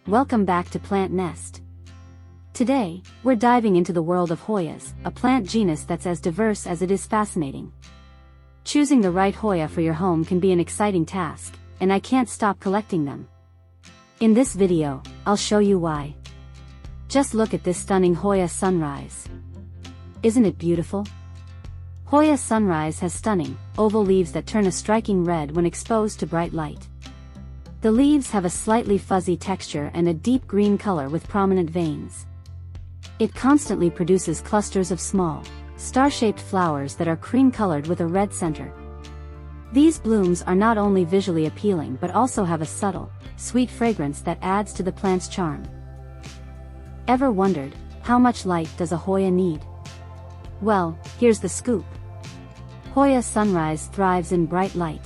Welcome back to Plant Nest. Today, we're diving into the world of Hoyas, a plant genus that's as diverse as it is fascinating. Choosing the right Hoya for your home can be an exciting task, and I can't stop collecting them. In this video, I'll show you why. Just look at this stunning Hoya Sunrise. Isn't it beautiful? Hoya Sunrise has stunning, oval leaves that turn a striking red when exposed to bright light. The leaves have a slightly fuzzy texture and a deep green color with prominent veins. It constantly produces clusters of small, star-shaped flowers that are cream-colored with a red center. These blooms are not only visually appealing but also have a subtle, sweet fragrance that adds to the plant's charm. Ever wondered, how much light does a Hoya need? Well, here's the scoop. Hoya Sunrise thrives in bright light.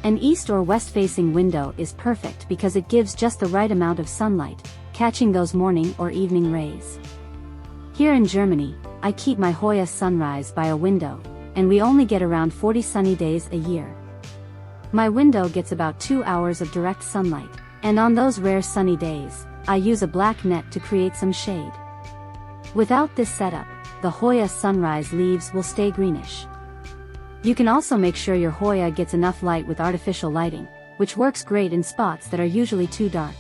An east or west-facing window is perfect because it gives just the right amount of sunlight, catching those morning or evening rays. Here in Germany, I keep my Hoya Sunrise by a window, and we only get around 40 sunny days a year. My window gets about 2 hours of direct sunlight, and on those rare sunny days, I use a black net to create some shade. Without this setup, the Hoya Sunrise leaves will stay greenish. You can also make sure your Hoya gets enough light with artificial lighting, which works great in spots that are usually too dark.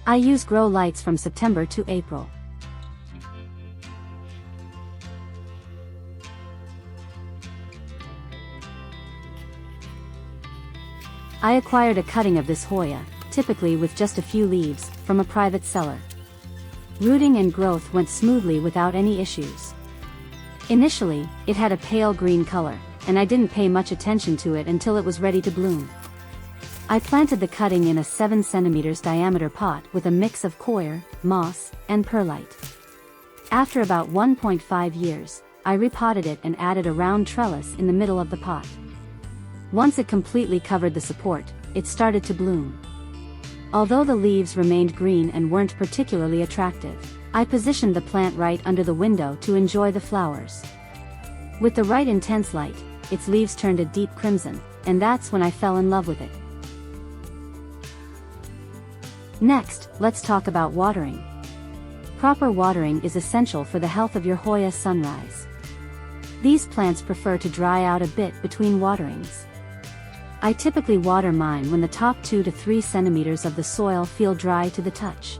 I use grow lights from September to April. I acquired a cutting of this Hoya, typically with just a few leaves, from a private seller. Rooting and growth went smoothly without any issues. Initially, it had a pale green color, and I didn't pay much attention to it until it was ready to bloom. I planted the cutting in a 7 cm diameter pot with a mix of coir, moss, and perlite. After about 1.5 years, I repotted it and added a round trellis in the middle of the pot. Once it completely covered the support, it started to bloom. Although the leaves remained green and weren't particularly attractive, I positioned the plant right under the window to enjoy the flowers. With the right intense light, its leaves turned a deep crimson, and that's when I fell in love with it. Next, let's talk about watering. Proper watering is essential for the health of your Hoya Sunrise. These plants prefer to dry out a bit between waterings. I typically water mine when the top 2 to 3 centimeters of the soil feel dry to the touch.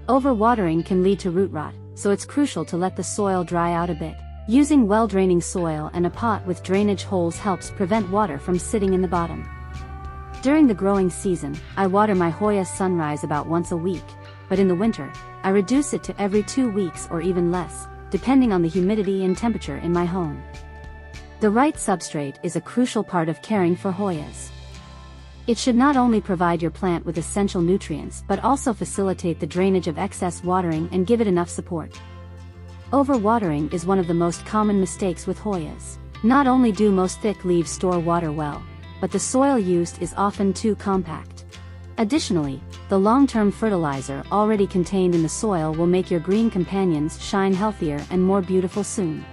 Overwatering can lead to root rot, so it's crucial to let the soil dry out a bit. Using well-draining soil and a pot with drainage holes helps prevent water from sitting in the bottom. During the growing season, I water my Hoya Sunrise about once a week, but in the winter, I reduce it to every 2 weeks or even less, depending on the humidity and temperature in my home. The right substrate is a crucial part of caring for Hoyas. It should not only provide your plant with essential nutrients but also facilitate the drainage of excess watering and give it enough support. Overwatering is one of the most common mistakes with Hoyas. Not only do most thick leaves store water well, but the soil used is often too compact. Additionally, the long-term fertilizer already contained in the soil will make your green companions shine healthier and more beautiful soon.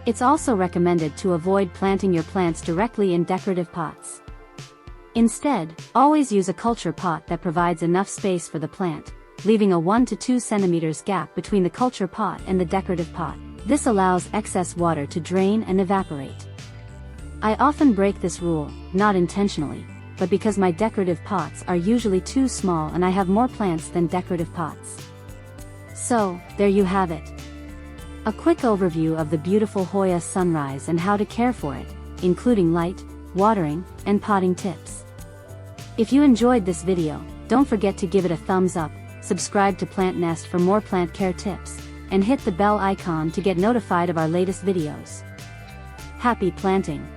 It's also recommended to avoid planting your plants directly in decorative pots. Instead, always use a culture pot that provides enough space for the plant, leaving a 1 to 2 centimeters gap between the culture pot and the decorative pot. This allows excess water to drain and evaporate. I often break this rule, not intentionally, but because my decorative pots are usually too small and I have more plants than decorative pots. So, there you have it. A quick overview of the beautiful Hoya Sunrise and how to care for it, including light, watering, and potting tips. If you enjoyed this video, don't forget to give it a thumbs up, subscribe to Plant Nest for more plant care tips, and hit the bell icon to get notified of our latest videos. Happy planting!